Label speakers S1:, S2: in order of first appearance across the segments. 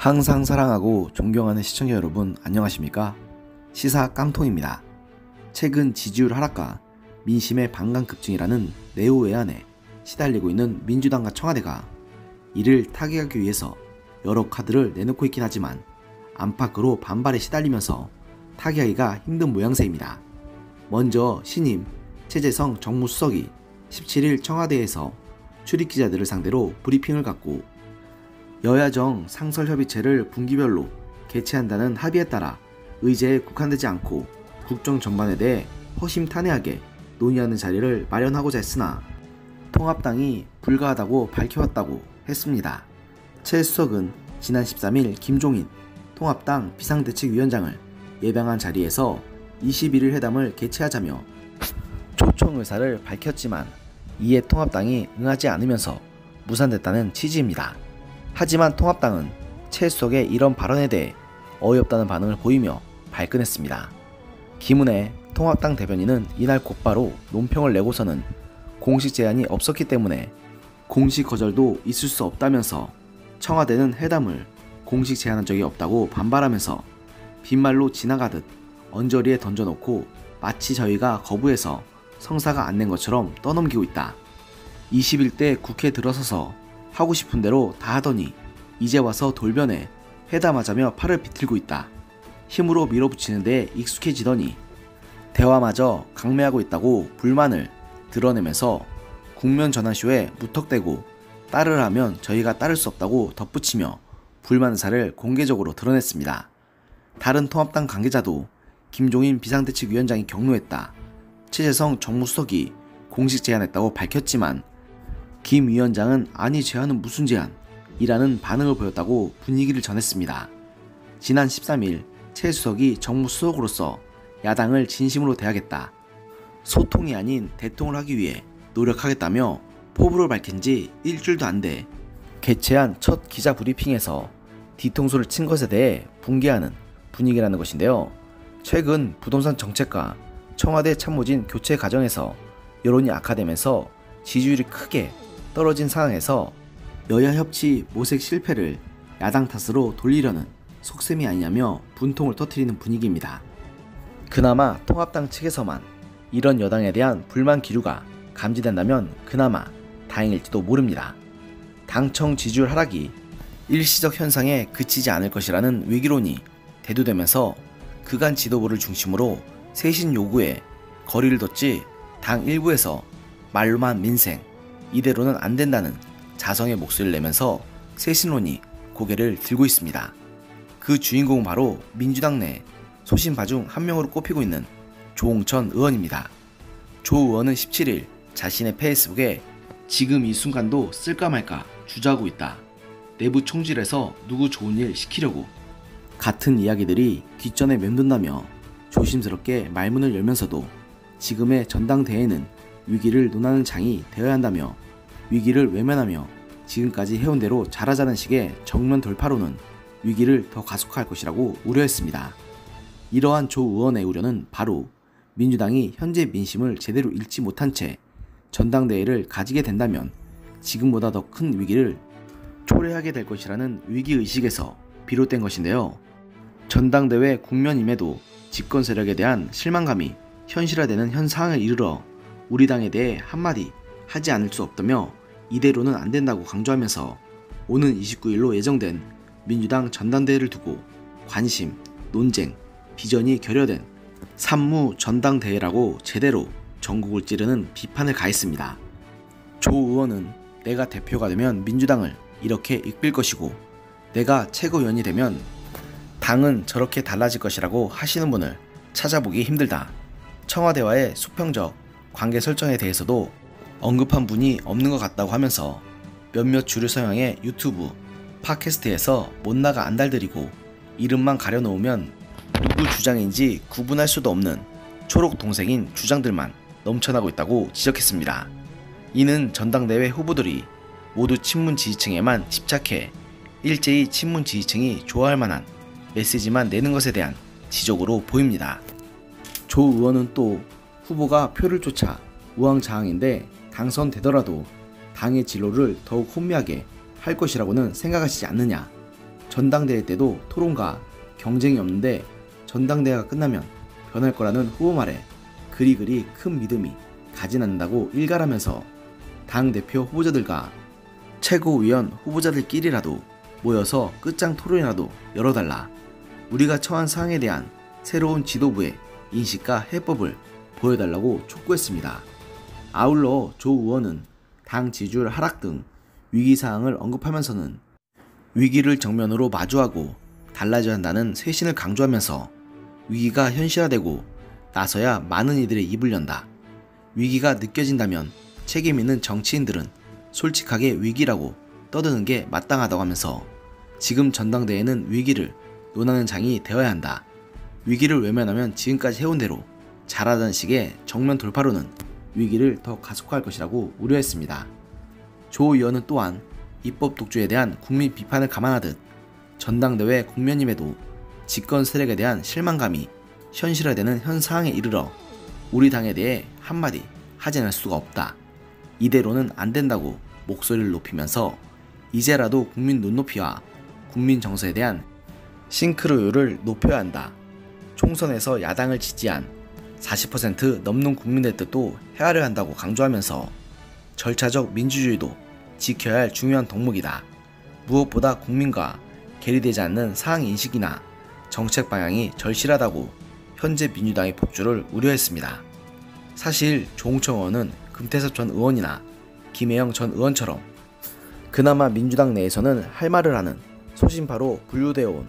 S1: 항상 사랑하고 존경하는 시청자 여러분 안녕하십니까? 시사 깡통입니다. 최근 지지율 하락과 민심의 반감급증이라는 내오외환에 시달리고 있는 민주당과 청와대가 이를 타개하기 위해서 여러 카드를 내놓고 있긴 하지만 안팎으로 반발에 시달리면서 타개하기가 힘든 모양새입니다. 먼저 신임 최재성 정무수석이 17일 청와대에서 출입기자들을 상대로 브리핑을 갖고 여야정 상설협의체를 분기별로 개최한다는 합의에 따라 의제에 국한되지 않고 국정 전반에 대해 허심탄회하게 논의하는 자리를 마련하고자 했으나 통합당이 불가하다고 밝혀왔다고 했습니다. 최 수석은 지난 13일 김종인 통합당 비상대책위원장을 예방한 자리에서 21일 회담을 개최하자며 초청 의사를 밝혔지만 이에 통합당이 응하지 않으면서 무산됐다는 취지입니다. 하지만 통합당은 최 수석의 이런 발언에 대해 어이없다는 반응을 보이며 발끈했습니다. 김은혜 통합당 대변인은 이날 곧바로 논평을 내고서는 공식 제안이 없었기 때문에 공식 거절도 있을 수 없다면서 청와대는 회담을 공식 제안한 적이 없다고 반발하면서 빈말로 지나가듯 언저리에 던져놓고 마치 저희가 거부해서 성사가 안 된 것처럼 떠넘기고 있다. 21대 국회에 들어서서 하고 싶은 대로 다 하더니 이제 와서 돌변해 회담하자며 팔을 비틀고 있다. 힘으로 밀어붙이는 데 익숙해지더니 대화마저 강매하고 있다고 불만을 드러내면서 국면 전환쇼에 무턱대고 따르라 하면 저희가 따를 수 없다고 덧붙이며 불만 의사를 공개적으로 드러냈습니다. 다른 통합당 관계자도 김종인 비상대책위원장이 격노했다. 최재성 정무수석이 공식 제안했다고 밝혔지만 김 위원장은 아니 제안은 무슨 제안? 이라는 반응을 보였다고 분위기를 전했습니다. 지난 13일 최 수석이 정무수석으로서 야당을 진심으로 대하겠다. 소통이 아닌 대통을 하기 위해 노력하겠다며 포부를 밝힌 지 일주일도 안 돼 개최한 첫 기자 브리핑에서 뒤통수를 친 것에 대해 분개하는 분위기라는 것인데요. 최근 부동산 정책과 청와대 참모진 교체 과정에서 여론이 악화되면서 지지율이 크게 떨어진 상황에서 여야 협치 모색 실패를 야당 탓으로 돌리려는 속셈이 아니냐며 분통을 터뜨리는 분위기입니다. 그나마 통합당 측에서만 이런 여당에 대한 불만 기류가 감지된다면 그나마 다행일지도 모릅니다. 당청 지지율 하락이 일시적 현상에 그치지 않을 것이라는 위기론이 대두되면서 그간 지도부를 중심으로 쇄신 요구에 거리를 뒀지 당 일부에서 말로만 민생, 이대로는 안 된다는 자성의 목소리를 내면서 쇄신론이 고개를 들고 있습니다. 그 주인공은 바로 민주당 내 소신파 중 한 명으로 꼽히고 있는 조홍천 의원입니다. 조 의원은 17일 자신의 페이스북에 지금 이 순간도 쓸까 말까 주저하고 있다. 내부 총질해서 누구 좋은 일 시키려고. 같은 이야기들이 귓전에 맴돈다며 조심스럽게 말문을 열면서도 지금의 전당대회는 위기를 논하는 장이 되어야 한다며 위기를 외면하며 지금까지 해온 대로 잘하자는 식의 정면 돌파로는 위기를 더 가속화할 것이라고 우려했습니다. 이러한 조 의원의 우려는 바로 민주당이 현재 민심을 제대로 읽지 못한 채 전당대회를 가지게 된다면 지금보다 더 큰 위기를 초래하게 될 것이라는 위기의식에서 비롯된 것인데요. 전당대회 국면임에도 집권 세력에 대한 실망감이 현실화되는 현 상황에 이르러 우리 당에 대해 한마디 하지 않을 수 없다며 이대로는 안 된다고 강조하면서 오는 29일로 예정된 민주당 전당대회를 두고 관심, 논쟁, 비전이 결여된 산무 전당대회라고 제대로 전국을 찌르는 비판을 가했습니다. 조 의원은 내가 대표가 되면 민주당을 이렇게 이끌 것이고 내가 최고위원이 되면 당은 저렇게 달라질 것이라고 하시는 분을 찾아보기 힘들다. 청와대와의 수평적 관계 설정에 대해서도 언급한 분이 없는 것 같다고 하면서 몇몇 주류 서양의 유튜브, 팟캐스트에서 못나가 안달들이고 이름만 가려놓으면 누구 주장인지 구분할 수도 없는 초록 동생인 주장들만 넘쳐나고 있다고 지적했습니다. 이는 전당대회 후보들이 모두 친문 지지층에만 집착해 일제히 친문 지지층이 좋아할 만한 메시지만 내는 것에 대한 지적으로 보입니다. 조 의원은 또 후보가 표를 쫓아 우왕좌왕인데 당선되더라도 당의 진로를 더욱 혼미하게 할 것이라고는 생각하시지 않느냐. 전당대회 때도 토론과 경쟁이 없는데 전당대회가 끝나면 변할 거라는 후보 말에 그리 큰 믿음이 가진 않는다고 일갈하면서 당대표 후보자들과 최고위원 후보자들끼리라도 모여서 끝장 토론이라도 열어달라. 우리가 처한 사항에 대한 새로운 지도부의 인식과 해법을 보여달라고 촉구했습니다. 아울러 조 의원은 당 지지율 하락 등 위기사항을 언급하면서는 위기를 정면으로 마주하고 달라져야 한다는 쇄신을 강조하면서 위기가 현실화되고 나서야 많은 이들의 입을 연다. 위기가 느껴진다면 책임 있는 정치인들은 솔직하게 위기라고 떠드는 게 마땅하다고 하면서 지금 전당대회는 위기를 논하는 장이 되어야 한다. 위기를 외면하면 지금까지 해온 대로 잘하던 식의 정면 돌파로는 위기를 더 가속화할 것이라고 우려했습니다. 조 의원은 또한 입법 독주에 대한 국민 비판을 감안하듯 전당대회 국면임에도 집권 세력에 대한 실망감이 현실화되는 현 상황에 이르러 우리 당에 대해 한마디 하지 않을 수가 없다. 이대로는 안 된다고 목소리를 높이면서 이제라도 국민 눈높이와 국민 정서에 대한 싱크로율을 높여야 한다. 총선에서 야당을 지지한 40% 넘는 국민의 뜻도 헤아려야 한다고 강조하면서 절차적 민주주의도 지켜야 할 중요한 덕목이다. 무엇보다 국민과 괴리되지 않는 사항인식이나 정책 방향이 절실하다고 현재 민주당의 폭주를 우려했습니다. 사실 조홍천 의원은 금태섭 전 의원이나 김혜영 전 의원처럼 그나마 민주당 내에서는 할 말을 하는 소신파로 분류되어 온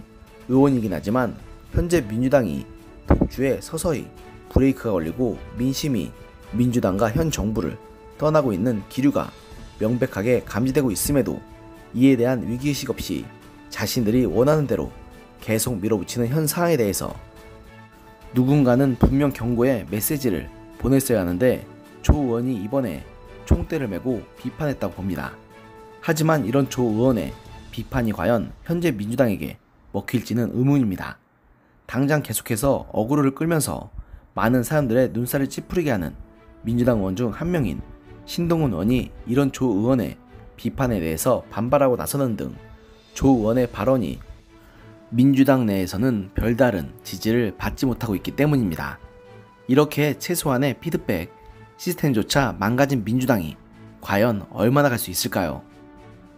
S1: 의원이긴 하지만 현재 민주당이 독주에 서서히 브레이크가 걸리고 민심이 민주당과 현 정부를 떠나고 있는 기류가 명백하게 감지되고 있음에도 이에 대한 위기의식 없이 자신들이 원하는 대로 계속 밀어붙이는 현 상황에 대해서 누군가는 분명 경고의 메시지를 보냈어야 하는데 조 의원이 이번에 총대를 메고 비판했다고 봅니다. 하지만 이런 조 의원의 비판이 과연 현재 민주당에게 먹힐지는 의문입니다. 당장 계속해서 어그로를 끌면서 많은 사람들의 눈살을 찌푸리게 하는 민주당 의원 중 한 명인 신동훈 의원이 이런 조 의원의 비판에 대해서 반발하고 나서는 등 조 의원의 발언이 민주당 내에서는 별다른 지지를 받지 못하고 있기 때문입니다. 이렇게 최소한의 피드백 시스템조차 망가진 민주당이 과연 얼마나 갈 수 있을까요?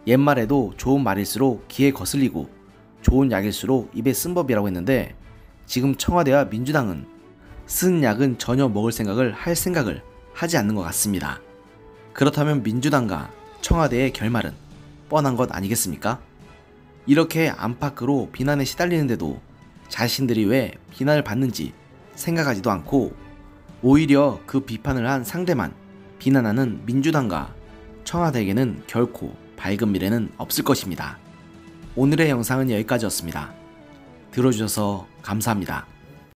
S1: 옛말에도 좋은 말일수록 귀에 거슬리고 좋은 약일수록 입에 쓴 법이라고 했는데 지금 청와대와 민주당은 쓴 약은 전혀 먹을 생각을 하지 않는 것 같습니다. 그렇다면 민주당과 청와대의 결말은 뻔한 것 아니겠습니까? 이렇게 안팎으로 비난에 시달리는데도 자신들이 왜 비난을 받는지 생각하지도 않고 오히려 그 비판을 한 상대만 비난하는 민주당과 청와대에게는 결코 밝은 미래는 없을 것입니다. 오늘의 영상은 여기까지였습니다. 들어주셔서 감사합니다.